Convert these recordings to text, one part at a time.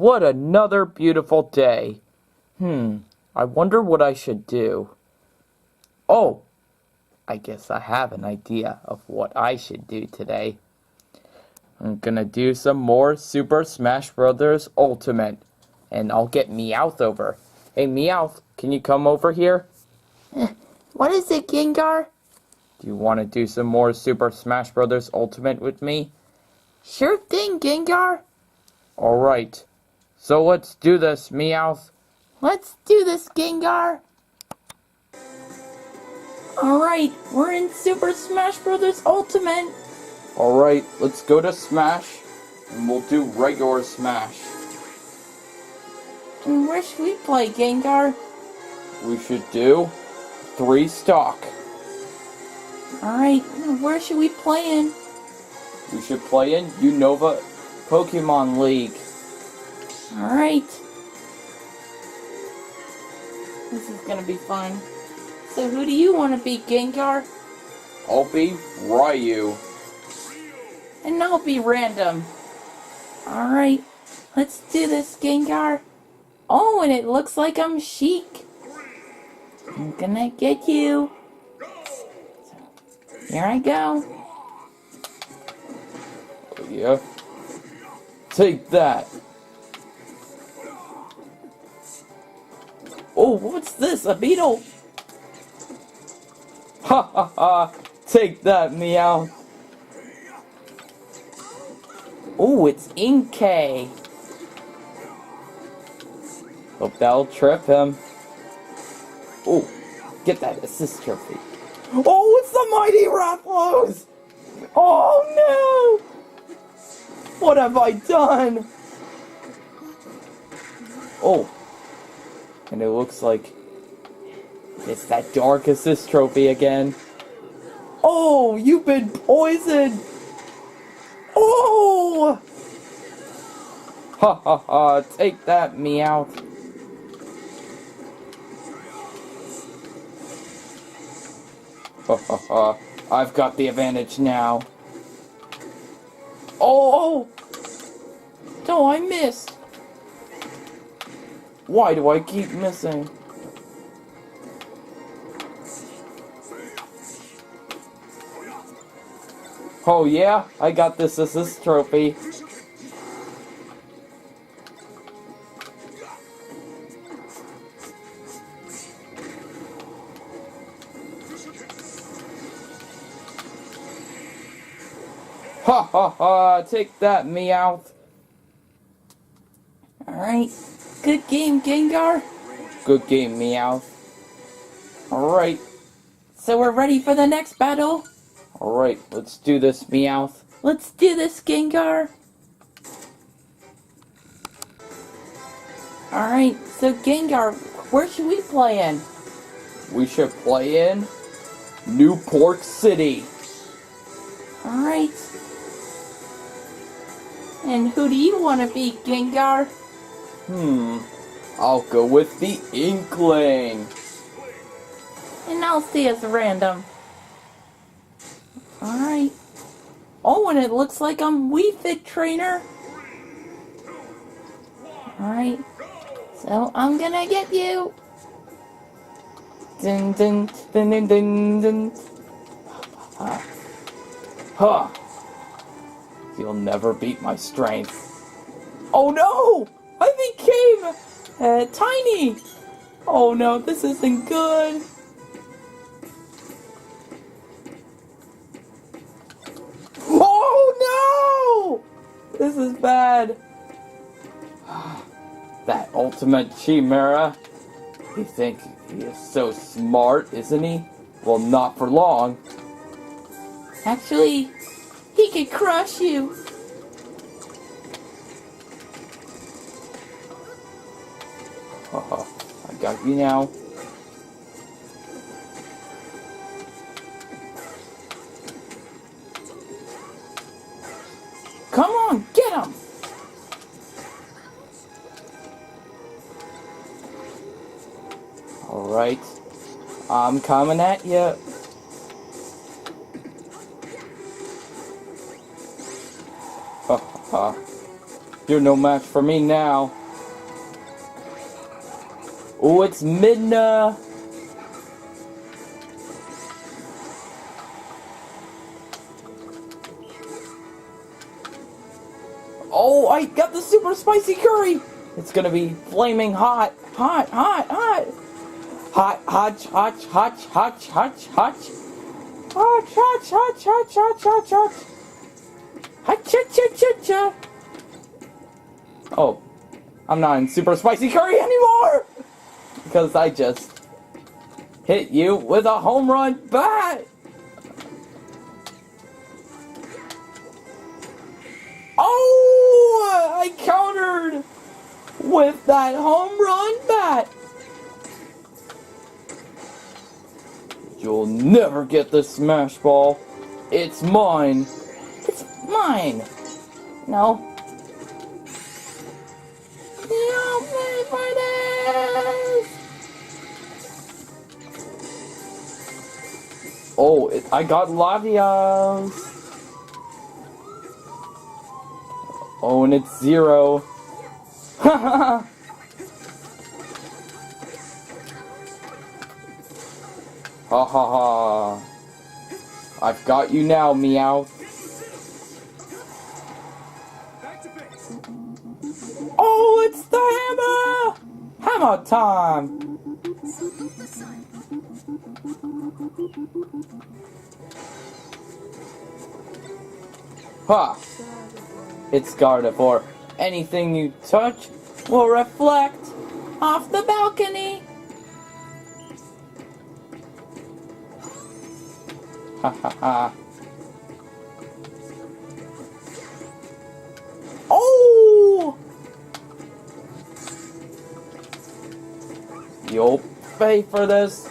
What another beautiful day. I wonder what I should do. Oh, I guess I have an idea of what I should do today. I'm gonna do some more Super Smash Bros. Ultimate. And I'll get Meowth over. Hey Meowth, can you come over here? What is it, Gengar? Do you want to do some more Super Smash Bros. Ultimate with me? Sure thing, Gengar. Alright. So let's do this, Meowth. Let's do this, Gengar. Alright, we're in Super Smash Bros. Ultimate. Alright, let's go to Smash. And we'll do regular Smash. And where should we play, Gengar? We should do 3 stock. Alright, where should we play in? We should play in Unova Pokemon League. Alright. This is gonna be fun. So who do you want to be, Gengar? I'll be Ryu. And I'll be Random. Alright, let's do this, Gengar. Oh, and it looks like I'm Sheik. I'm gonna get you. So, here I go. Oh, yeah. Take that. Oh, what's this? A beetle? Ha ha ha. Take that, Meow. Oh, it's Inkay. Hope that'll trip him. Oh, get that assist trophy. Oh, it's the mighty Rathalos! Oh no! What have I done? Oh, and it looks like it's that dark assist trophy again. Oh, you've been poisoned! Oh! Ha ha ha, take that, Meowth. Ha ha ha, I've got the advantage now. Oh! Oh, I missed. Why do I keep missing? Oh yeah, I got this assist trophy. Ha ha ha, take that, Meowth. Alright, good game, Gengar. Good game, Meowth. Alright. So we're ready for the next battle. Alright, let's do this, Meowth. Let's do this, Gengar. Alright, so Gengar, where should we play in? We should play in Newport City. Alright. And who do you want to be, Gengar? I'll go with the Inkling. And I'll stay as Random. Alright. Oh, and it looks like I'm Wii Fit Trainer. Alright. So I'm gonna get you. Dun dun dun dun dun dun. Ha! You'll never beat my strength. Oh no! I became tiny! Oh no, this isn't good. Oh no! This is bad. That ultimate chimera. You think he is so smart, isn't he? Well, not for long. Actually, he could crush you. I got you now. Come on, get him! Alright. I'm coming at you. You're no match for me now. Oh, it's Midna. Oh, I got the super spicy curry. It's gonna be flaming hot. Hot, hot, hot. Hot, hot, hot, hot, hot, hot, hot. Hot, hot, hot, hot, hot, hot, hot. Hot, cha, cha, cha, cha. Oh, I'm not in super spicy curry anymore. Because I just hit you with a home run bat. Oh, I countered with that home run bat. You'll never get this smash ball. It's mine. It's mine. No. Help me for this. Oh, I got Latias. Oh, and it's 0. Ha ha ha. I've got you now, Meowth. Oh, it's the hammer! Hammer time! Ha! It's Gardevoir. Anything you touch will reflect Off the balcony. Ha ha ha. Oh! You'll pay for this.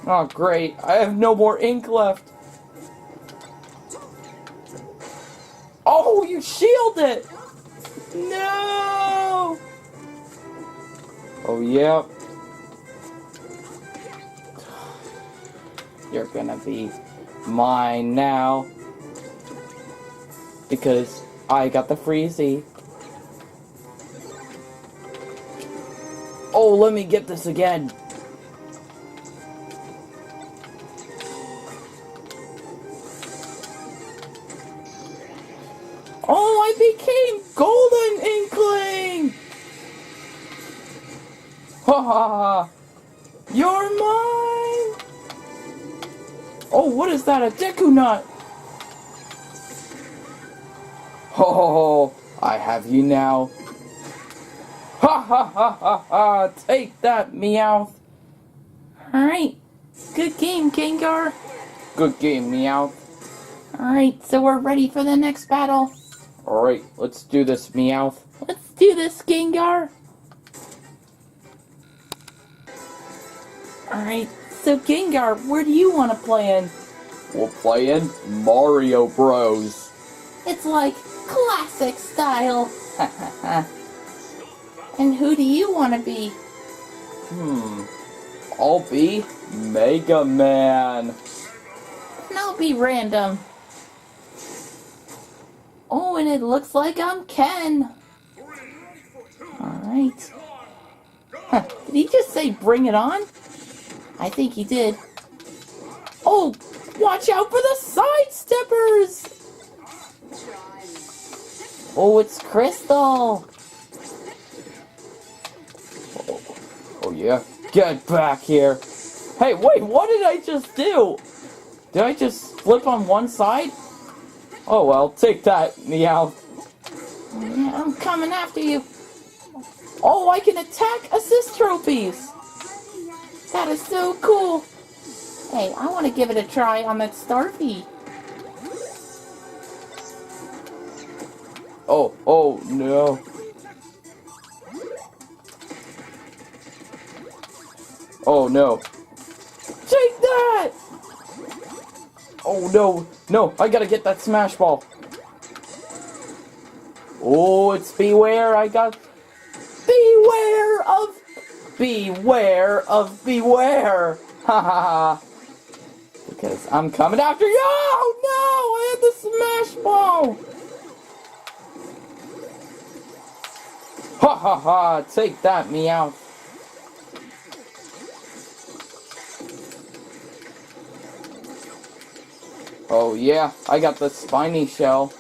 Oh, great. I have no more ink left. Oh, you shielded it! No! Oh, yeah. You're gonna be mine now. Because I got the freezy. Oh, let me get this again. Oh, I became Golden Inkling! Ha ha ha! You're mine! Oh, what is that? A Deku Nut! Ho ho ho! I have you now. Ha ha ha ha ha! Take that, Meowth! Alright. Good game, Gengar. Good game, Meowth. Alright, so we're ready for the next battle. Alright, let's do this, Meowth. Let's do this, Gengar. Alright, so Gengar, where do you want to play in? We'll play in Mario Bros. It's like classic style. And who do you want to be? I'll be Mega Man. And I'll be random. Oh, and it looks like I'm Ken. Alright. Did he just say bring it on? I think he did. Oh, watch out for the sidesteppers! Oh, it's Crystal. Oh yeah, get back here. Hey, wait, what did I just do? Did I just flip on one side? Oh well, take that, Meowth. Yeah, I'm coming after you. Oh, I can attack assist trophies. That is so cool. Hey, I want to give it a try on that Starfy. Oh no. Oh no. Take that! Oh no, I gotta get that smash ball. Oh, it's Beware, I got... Beware of Beware! Ha ha ha! Because I'm coming after you! Oh no, I had the smash ball! Ha ha ha! Take that, Meowth! Oh yeah, I got the spiny shell.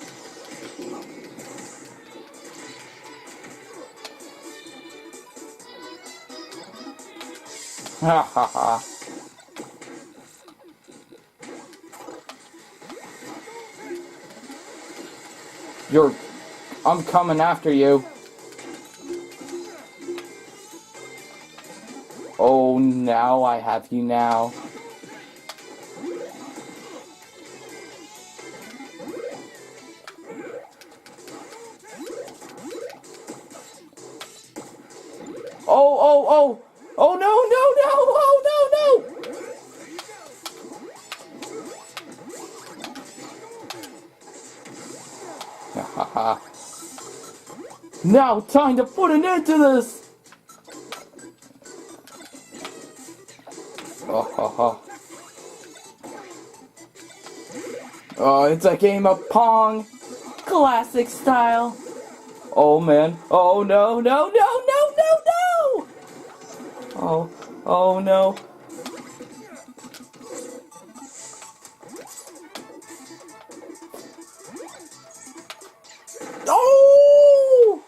Ha ha ha. I'm coming after you. Oh, now I have you now. Oh, oh, oh! Oh, no, no, no! Oh, no, no! Ha ha ha. Now, time to put an end to this! Oh, ha ha. Oh, it's a game of Pong! Classic style. Oh, man. Oh, no, no, no, no, no, no! Oh, oh, no. Oh!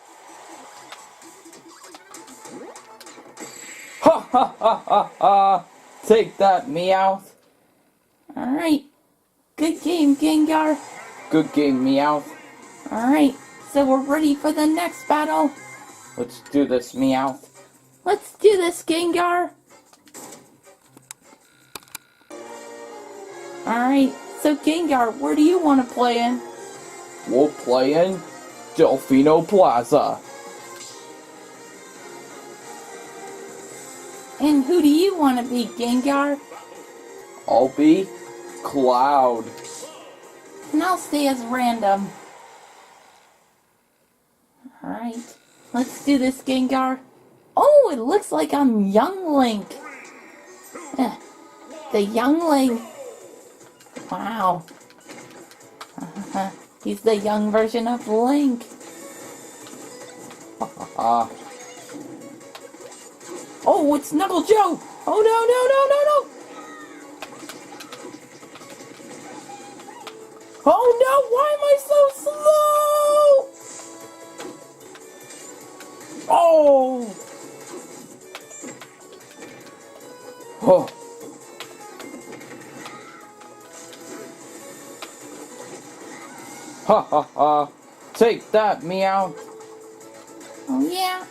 Ha ha ha ha ha! Take that, Meowth. Alright. Good game, Gengar. Good game, Meowth. Alright, so we're ready for the next battle. Let's do this, Meowth. Let's do this, Gengar. Alright, so Gengar, where do you want to play in? We'll play in Delfino Plaza. And who do you want to be, Gengar? I'll be Cloud. And I'll stay as random. Alright, let's do this, Gengar. Oh, it looks like I'm Young Link. The Youngling. Wow. He's the young version of Link. Oh, it's Knuckle Joe! Oh no, no, no, no, no! Oh no, why am I so slow? Oh! Oh. Ha ha ha. Take that, Meow. Oh yeah.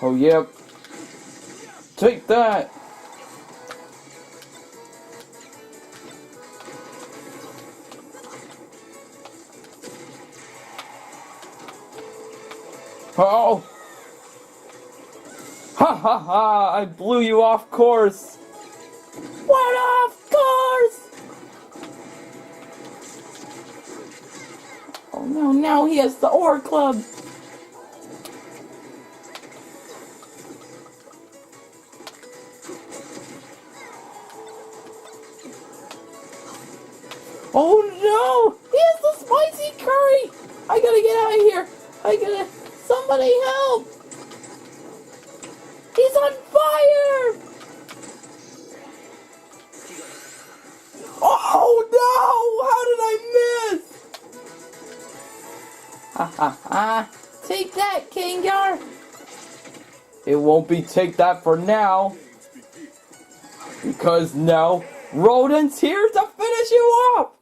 Oh yep. Take that. Oh! Ha ha ha! I blew you off course! What off course? Oh no, now he has the Ore Club. Oh no! He has the spicy curry! I gotta get out of here! Somebody help! He's on fire! Oh no! How did I miss? Ha ha ha! Take that, Gengar! It won't be take that for now. Because now, Rodent's here to finish you off!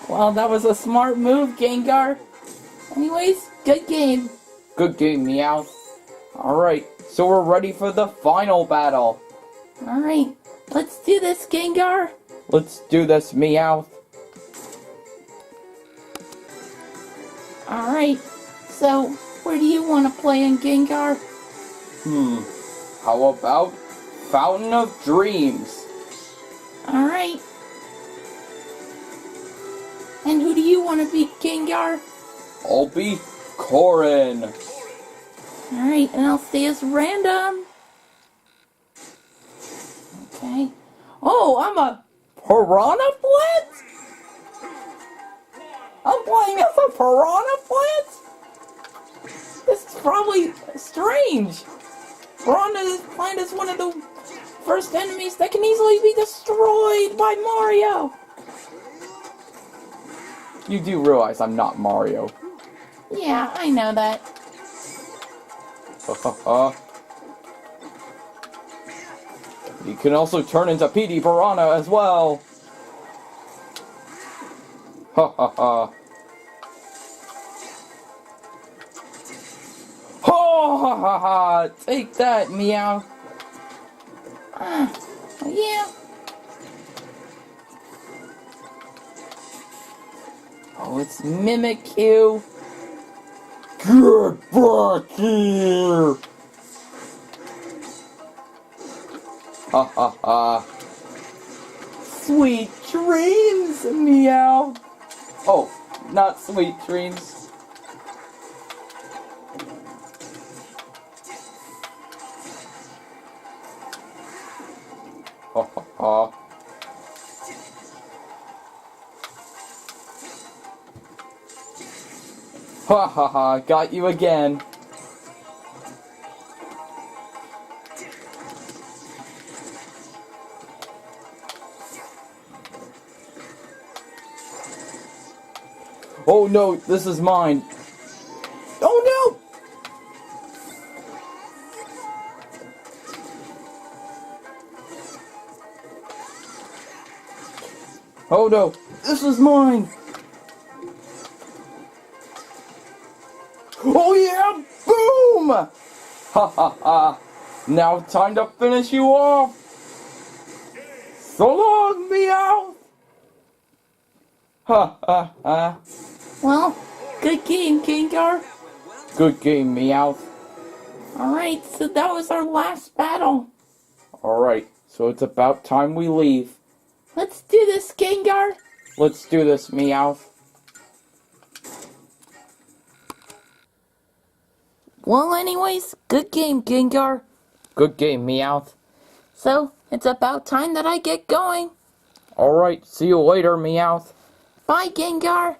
Well, that was a smart move, Gengar. Anyways, good game. Good game, Meow. Alright, so we're ready for the final battle. Alright, let's do this, Gengar. Let's do this, Meow. Alright, so where do you want to play in, Gengar? How about Fountain of Dreams? Alright. And who do you want to be, Gengar? I'll be Corin. Alright, and I'll stay as random. Okay. Oh, I'm a piranha plant? I'm playing as a piranha plant? This is probably strange. Piranha plant is one of the first enemies that can easily be destroyed by Mario. You do realize I'm not Mario. Yeah, I know that. You can also turn into Petey Piranha as well. Ha ha ha. Ha ha ha ha! Take that, Meow. Yeah. Oh, it's Mimikyu. Get back here! Ha ha ha. Sweet dreams, Meow. Oh, not sweet dreams. Ha ha ha. Ha ha ha, got you again. Oh no, this is mine. Oh no! Oh no, this is mine. Oh yeah, boom! Ha ha ha. Now time to finish you off. So long, Meow. Ha ha ha. Well, good game, Gengar. Good game, Meowth. Alright, so that was our last battle. Alright, so it's about time we leave. Let's do this, Gengar. Let's do this, Meowth. Well, anyways, good game, Gengar. Good game, Meowth. So, it's about time that I get going. Alright, see you later, Meowth. Bye, Gengar.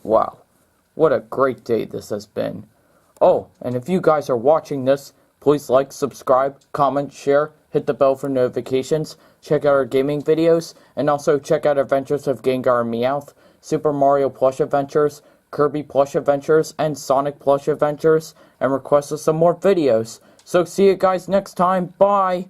Wow, what a great day this has been. Oh, and if you guys are watching this, please like, subscribe, comment, share, hit the bell for notifications, check out our gaming videos, and also check out Adventures of Gengar and Meowth, Super Mario Plush Adventures, Kirby Plush Adventures, and Sonic Plush Adventures, and request us some more videos. So see you guys next time. Bye!